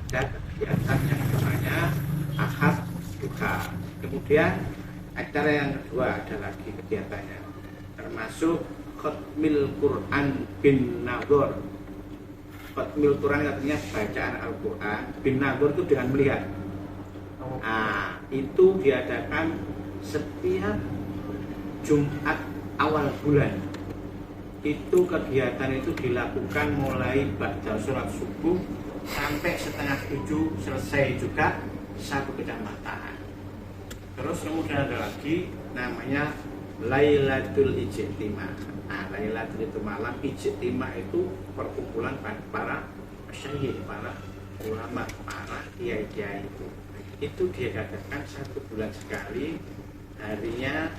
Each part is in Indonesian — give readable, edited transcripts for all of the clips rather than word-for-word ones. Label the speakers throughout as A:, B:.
A: ada kegiatan yang namanya akad duha. Kemudian acara yang kedua ada lagi kegiatannya, termasuk khatmil Quran bin Nadhor. Khatmil Quran artinya bacaan Al-Quran, bin Nadhor itu dengan melihat. Nah, itu diadakan setiap Jumat awal bulan. Itu kegiatan itu dilakukan mulai ba'da sholat subuh sampai setengah 7 selesai juga satu kecamatan. Terus kemudian ada lagi namanya Lailatul Ijtima. Nah, Lailatul itu malam, Ijtima itu perkumpulan para masyayikh, para ulama, para kiai-kiai itu. Itu diadakan satu bulan sekali, harinya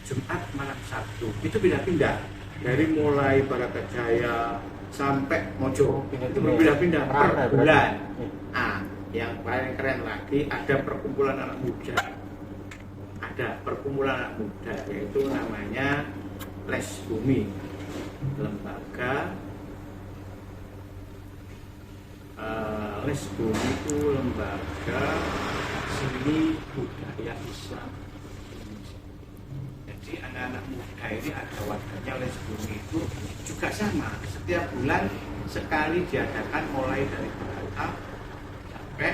A: Jumat malam Sabtu. Itu pindah-pindah dari mulai Barakajaya sampai Mojo. Itu berpindah-pindah per bulan. Nah, yang paling keren lagi ada perkumpulan anak muda. Ada perkumpulan anak muda, yaitu namanya Les Bumi, lembaga Les Bumi itu lembaga seni budaya Islam. Jadi anak-anak muda ini ada wadahnya Les Bumi itu juga sama, setiap bulan sekali diadakan mulai dari Barat sampai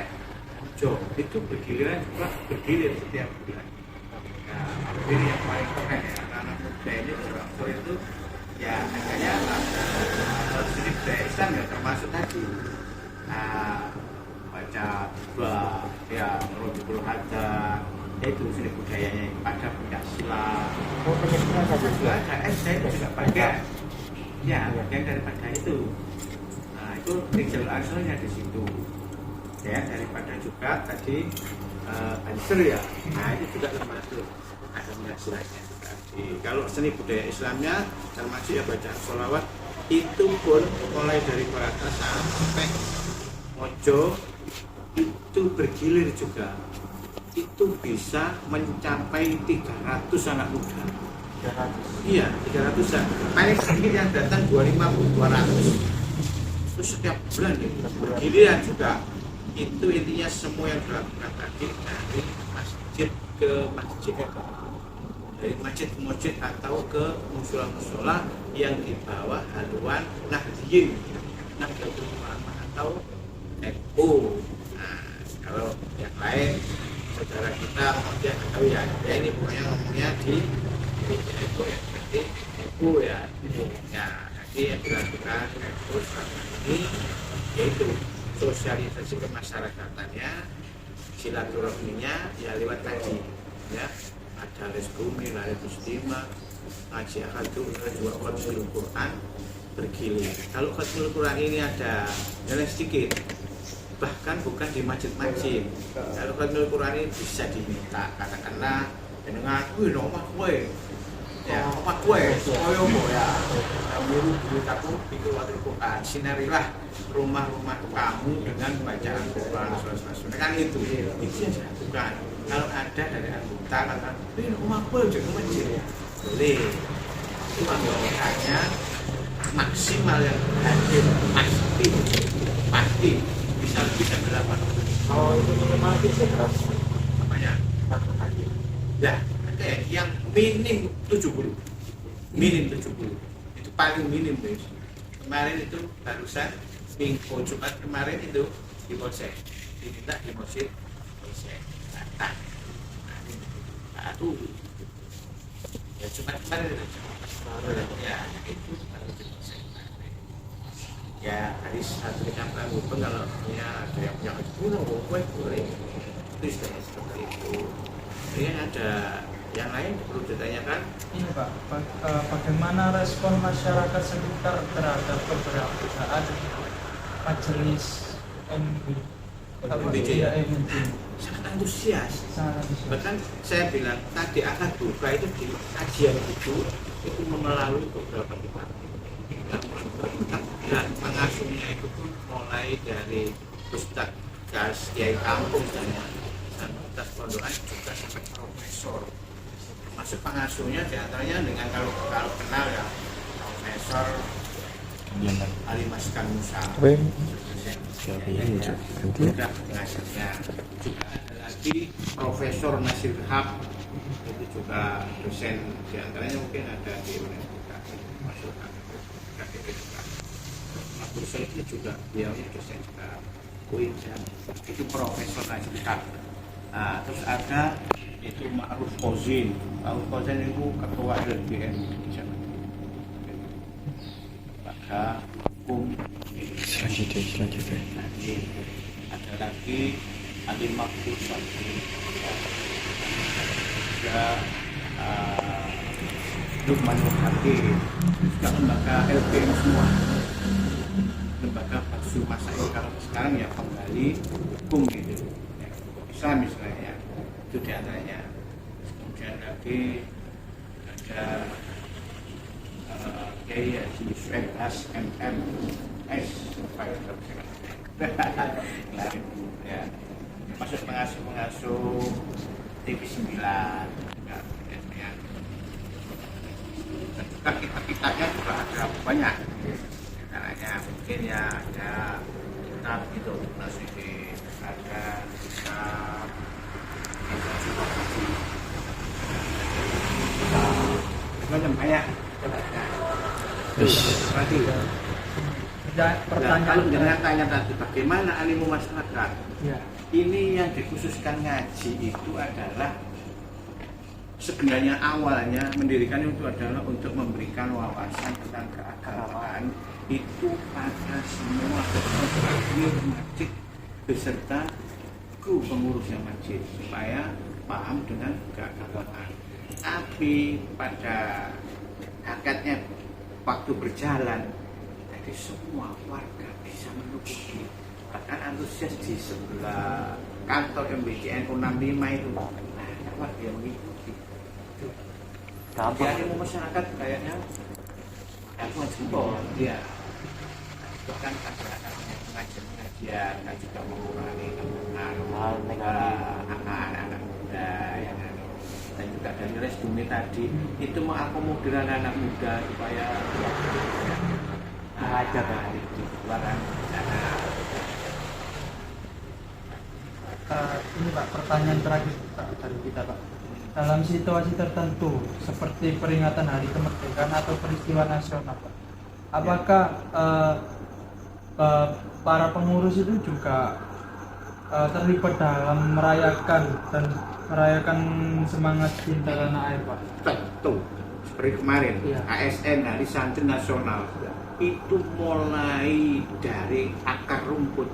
A: Mojo. Itu bergiliran juga bergilir setiap bulan. Nah, ini yang paling keren ya, anak-anak muda ini waktu itu ya adanya seni budaya Islam ya, termasuk tadi baca dua ya Rodul Haja, yaitu seni budayanya pada Pancasila. Pancasila ada SD juga pakai ya yang daripada itu. Nah, itu tinggal asalnya di situ ya, daripada juga tadi Ansur ya. Nah, itu juga termasuk ada Pancasila-nya juga. Kalau seni budaya Islamnya termasuk ya bacaan sholawat, itu pun mulai dari Barata sampai Mojo itu bergilir juga. Itu bisa mencapai 300 anak muda. 300? Iya, 300-an. Paling sedikit yang datang 250-200. Itu setiap bulan ya, bergiliran juga. Itu intinya semua yang dilakukan tadi dari masjid ke masjid, dari masjid ke masjid atau ke musola-musola yang di bawah haluan Nahdliyin, Nahdlatul Ulama atau NU. Nah, kalau yang lain saudara kita dia tahu ya, ini pokoknya ngomongnya di NU ya, berarti NU ya. Ya, nanti yang dilakukan NU selama ini yaitu sosialisasi kemasyarakatannya, silaturahminya ya lewat ngaji ya, ada Les Bumi, Lailatul Ijtima, ngaji akadu, juga khatmul Quran bergilir. Kalau khatmul Quran ini ada nilai sedikit, bahkan bukan di masjid-masjid. Kalau khatmul Quran ini bisa diminta, katakanlah dengan wih omah kue ya, omah kue koyo ya biru duit aku pikir waktu Quran, sinarilah rumah-rumah kamu dengan bacaan Quran kan itu saja. Bukan kalau ada dari anggota katakan ini rumah kue jadi masjid boleh, cuma hanya maksimal yang hadir pasti bisa lebih dari 8.
B: Kalau itu minimal sih berapa?
A: Apanya? Ya, oke, yang minim 70. Minim 70. Itu paling minim, guys. Kemarin itu barusan minggu Jumat kemarin itu di Polsek. Diminta di Masjid Polsek. Nah, aduh. Ya Jumat kemarin itu. Ya, itu baru di Polsek. Ya, hadis satu dikatakan kalau punya ada yang punya boleh. Itu istilahnya seperti itu. Ini ada yang lain perlu ditanyakan.
B: Ini Pak, bagaimana respon masyarakat sekitar terhadap keberadaan majelis
A: MBJ ya? Sangat antusias. Bahkan saya bilang tadi akad buka itu di kajian itu melalui beberapa kitab. Dan pengasuhnya itu pun mulai dari Ustaz Gas Kiai Kampung dan Ustaz Pondokan juga sampai profesor. Masuk pengasuhnya diantaranya dengan kalau kenal ya Profesor Ali Maskan Musa. juga pengajarnya. Juga ada lagi Profesor Nasir Haq, itu juga dosen, diantaranya mungkin ada di Universitas masuk KTP juga. Abdul Said itu juga beliau dosen juga UIN, itu Profesor Nasir Haq. Nah, terus ada itu Ma'ruf Kozin. Ma'ruf Kozin itu ketua LBM Indonesia. Lembaga Hukum Indonesia. Ada lagi Ali Makhluk Sabri. Juga Lukman Hakim. Juga lembaga LBM semua. Lembaga Basul Masail kalau sekarang ya kembali hukum gitu. Islam misalnya itu diantaranya. Kemudian lagi ada Kiai Haji Yusuf SMMS ya, masuk pengasuh TV 9 ya, dan juga kita-kitanya juga ada banyak, caranya mungkin ya ada kitab gitu Nasibi, ada kitab macam banyak. Berarti
B: Pertanyaan
A: kalau dengan tanya tadi bagaimana animu masyarakat,
B: ya.
A: ini yang dikhususkan ngaji itu adalah sebenarnya awalnya mendirikan itu adalah untuk memberikan wawasan tentang keagamaan itu pada semua takmir masjid beserta kru pengurusnya masjid supaya paham dengan keagamaan. Tapi pada hakikatnya waktu berjalan, jadi semua warga bisa mengikuti. Bahkan antusias di sebelah kantor MBCN 65 itu, warga yang mengikuti. Jadi mau masyarakat kayaknya aku jempol dia. Bahkan ada pengajian kan juga mengurangi hal anak-anak muda yang dan juga dari resume tadi itu mengakomodir anak muda supaya mengajar di luaran sana.
B: Ini Pak, pertanyaan terakhir Pak, dari kita Pak. Dalam situasi tertentu seperti peringatan Hari Kemerdekaan atau peristiwa nasional Pak, apakah para pengurus itu juga terlibat dalam merayakan semangat cinta tanah air Pak?
A: Tentu, seperti kemarin ASN Hari Santri Nasional itu mulai dari akar rumput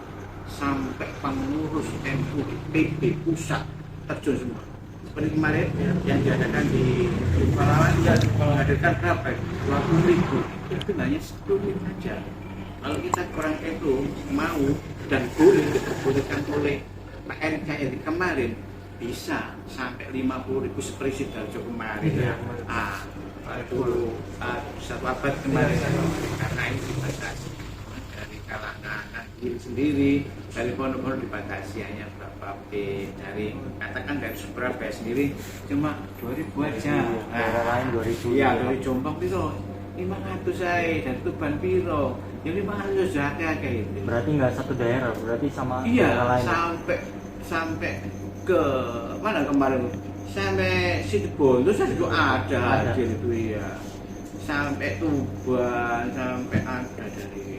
A: sampai pengurus MUI PB pusat terjun semua. Seperti kemarin yang diadakan di Pahlawan yang menghadirkan berapa? 20.000, itu hanya 10 saja. Kalau kita kurang itu mau dan boleh diperbolehkan oleh PNKRI kemarin bisa sampai 50.000 seperti Sidoarjo kemarin ya. Dulu satu abad kemarin karena ini dibatasi dari kalangan Nahdien sendiri, dari pondok-pondok dibatasi hanya berapa dari katakan dari Surabaya sendiri cuma 2.000 aja.
C: Daerah lain 2.000.
A: Iya, dari Jombang itu 500 saya dan Tuban piro. Jadi 500 zakat kayak gitu.
C: Berarti nggak satu daerah, berarti sama
A: iya,
C: daerah lain.
A: sampai ke mana kemarin? Sampai Situbondo saya juga ada hadir itu ya. Sampai Tuban, sampai ada dari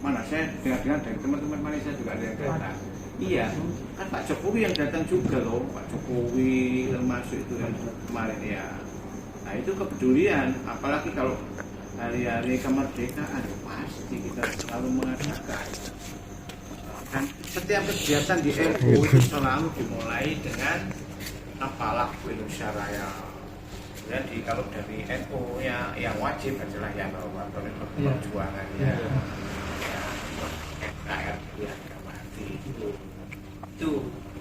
A: mana saya dengar dari teman-teman Malaysia juga ada yang datang. Iya, kan Pak Jokowi yang datang juga loh, Pak Jokowi termasuk itu yang kemarin ya. Nah itu kepedulian, apalagi kalau hari-hari kemerdekaan pasti kita selalu mengadakan. Dan setiap kegiatan di NU itu selalu dimulai dengan apalah Indonesia Raya. Jadi kalau dari NU ya yang wajib adalah yang perjuangan ya. NKRI harga mati itu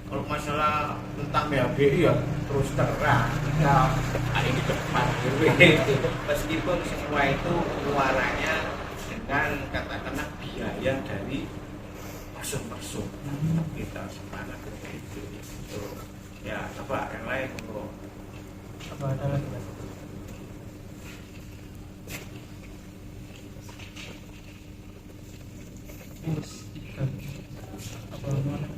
A: kalau masalah tentang BHBI ya terus terang ini depan meskipun semua itu pengeluarannya dengan katakanlah biaya dari person kita semangat itu ya apa yang lain untuk
B: Apa ada lagi? apa namanya?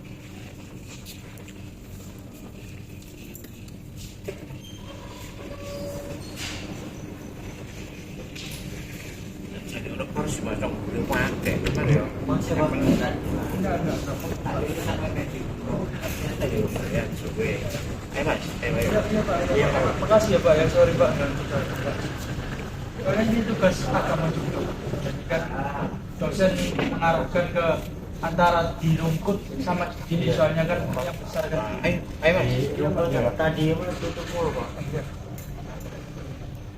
A: Jadi untuk kursi macam belum pakai, kan ya?
C: Masih apa?
B: Enggak.
A: Ya, coba. Mas,
B: Iya, Pak. Iya, Pak. Makasih ya, Pak. Ya, sorry, Pak. Soalnya ini tugas agama juga. Jadi kan dosen mengarahkan ke antara di rumput sama di sini, soalnya kan yang besar kan.
A: Mas.
C: Iya, Pak. Tadi tutup mulu, Pak.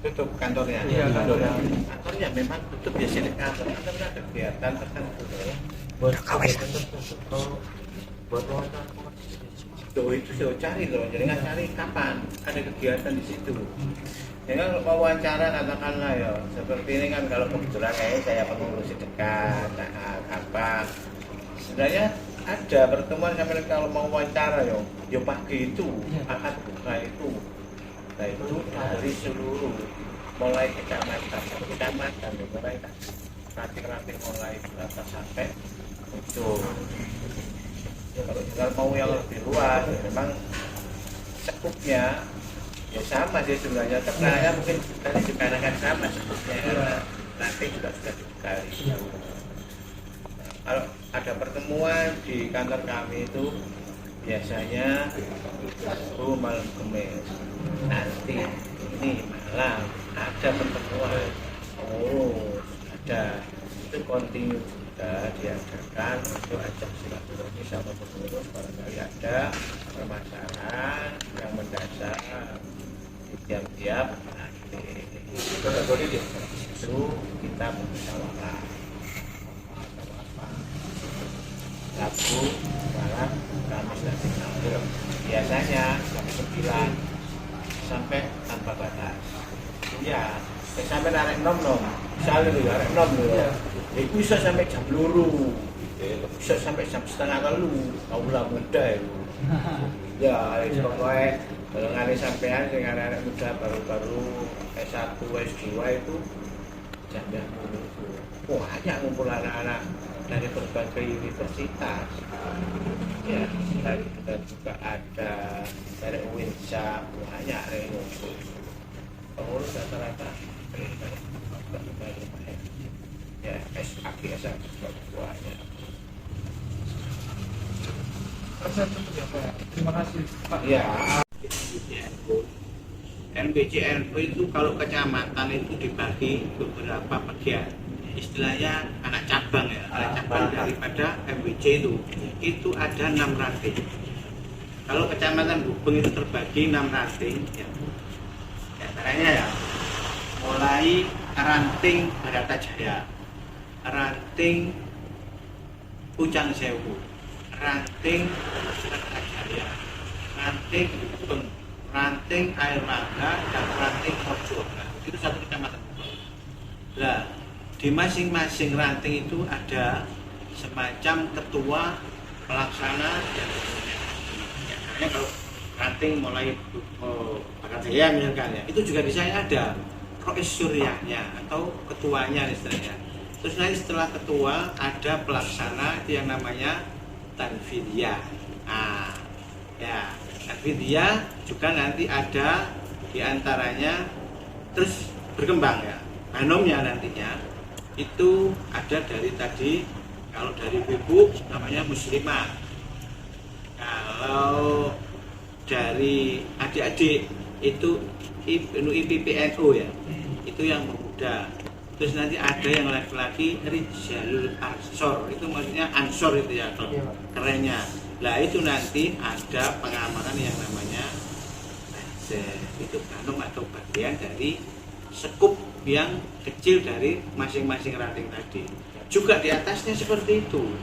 A: Tutup kantornya.
B: Iya, kantornya.
A: Kantornya memang tutup ya, sini kantor ada kegiatan tertentu.
C: Buat buat wawancara.
A: Tuh itu saya cari loh, jadi nggak cari kapan ada kegiatan di situ. Ya kan kalau wawancara katakanlah ya seperti ini kan, kalau kebetulan kayak saya pengurus dekat, apa sebenarnya ada pertemuan sampai kalau mau wawancara yo pagi itu akad buka itu, nah itu dari seluruh mulai kecamatan sampai kecamatan, mulai ranting-ranting mulai berapa sampai ujung. Ya, kalau mau yang lebih luas, ya memang sekupnya ya sama sih sebenarnya, terkenalnya mungkin tadi juga akan sama sekupnya, karena nanti juga sudah dibekali. Kalau ada pertemuan di kantor kami itu biasanya malam Kamis, nanti ini malam ada pertemuan, ada itu kontinu juga diadakan untuk ajak silaturahmi sama pengurus, barangkali ada permasalahan yang mendasar di tiap-tiap nanti itu kita bermusyawarah Rabu malam, Kamis nanti sahur biasanya jam 9 sampai tanpa batas ya, sampai narik nom misalnya narik nom itu bisa sampai jam 2, bisa sampai jam setengah 3, kaulah muda itu. Ya, pokoknya golongan sampean dengan anak muda baru-baru S1, S2 itu jam-jam itu. Banyak ngumpul anak-anak dari berbagai universitas. Ya, dan juga ada dari UINSA, banyak yang ngumpul. Pengurus rata-rata ya SAG semuanya.
B: Terima kasih, Pak.
A: Ya, NBCNU itu kalau kecamatan itu dibagi beberapa bagian. Istilahnya anak cabang ya, anak cabang daripada MBC itu ada 6 ranting. Kalau kecamatan Gubeng itu terbagi 6 ranting ya. Caranya ya, mulai ranting Baratajaya, ranting Pucang Sewu, ranting Kertajaya, ranting Gubeng, ranting Air Mangga, dan ranting Mojo. Nah, itu satu kecamatan. Nah, di masing-masing ranting itu ada semacam ketua pelaksana dan ya, kalau ranting mulai Baratajaya misalkan ya, itu juga di saya ada Rois Suryahnya atau ketuanya istilahnya. Terus nanti setelah ketua ada pelaksana itu yang namanya Tanfidiyah. Nah, ya Tanfidiyah juga nanti ada diantaranya, terus berkembang ya. Hanomnya nantinya itu ada dari tadi, kalau dari ibu namanya Muslimah, kalau dari adik-adik itu IPPNU ya, itu yang pemuda. Terus nanti ada yang laki-laki Rijalul Ansor, itu maksudnya Ansor itu ya kerennya. Lah itu nanti ada pengamanan yang namanya itu kanum atau bagian dari sekup yang kecil dari masing-masing ranting tadi. Juga di atasnya seperti itu.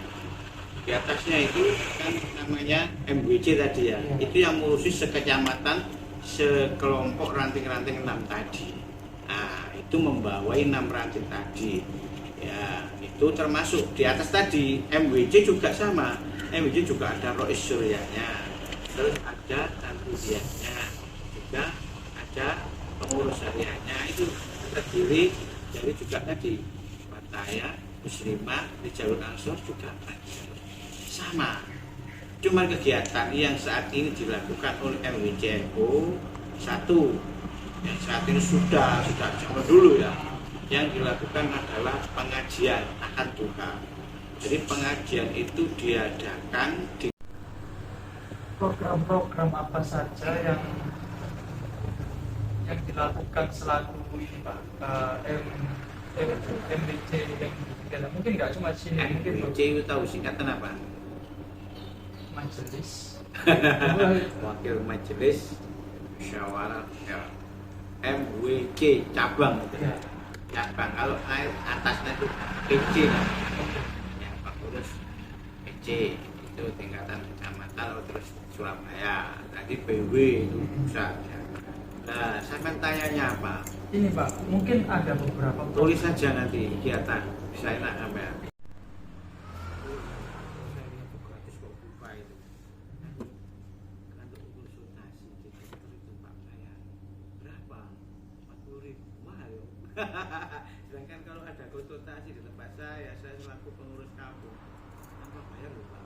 A: Di atasnya itu kan namanya MWC tadi ya. Itu yang mengurusi sekecamatan, sekelompok ranting-ranting 6 tadi. Nah, itu membawai 6 ranting tadi. Ya, itu termasuk di atas tadi. MWC juga sama. MWC juga ada Rois Suryahnya. Terus ada Tanfidiyahnya. Juga ada pengurus hariannya. Itu terdiri dari juga tadi Pataya, muslimah, di jalur ansor juga sama. Cuma kegiatan yang saat ini dilakukan oleh MWCNU satu, yang saat ini sudah zaman dulu ya, yang dilakukan adalah pengajian akan Tuhan. Jadi pengajian itu diadakan di
B: program-program apa saja yang dilakukan selaku ini Pak MBC yang mungkin nggak cuma sini, mungkin
A: MWC itu tahu singkatan apa?
B: majelis
A: Wakil Majelis Musyawarah ya. MWC cabang itu.
B: ya.
A: Cabang kalau atasnya itu PC lah. Ya, pengurus PC itu tingkatan kecamatan terus Surabaya. Tadi PW itu pusat. Ya. Nah, saya akan tanyanya apa?
B: Ini Pak, mungkin ada beberapa
A: Tulis saja nanti kegiatan. Bisa enak sampai. Sedangkan kalau ada konsultasi di tempat saya selaku pengurus kampung, tanpa bayar lupa.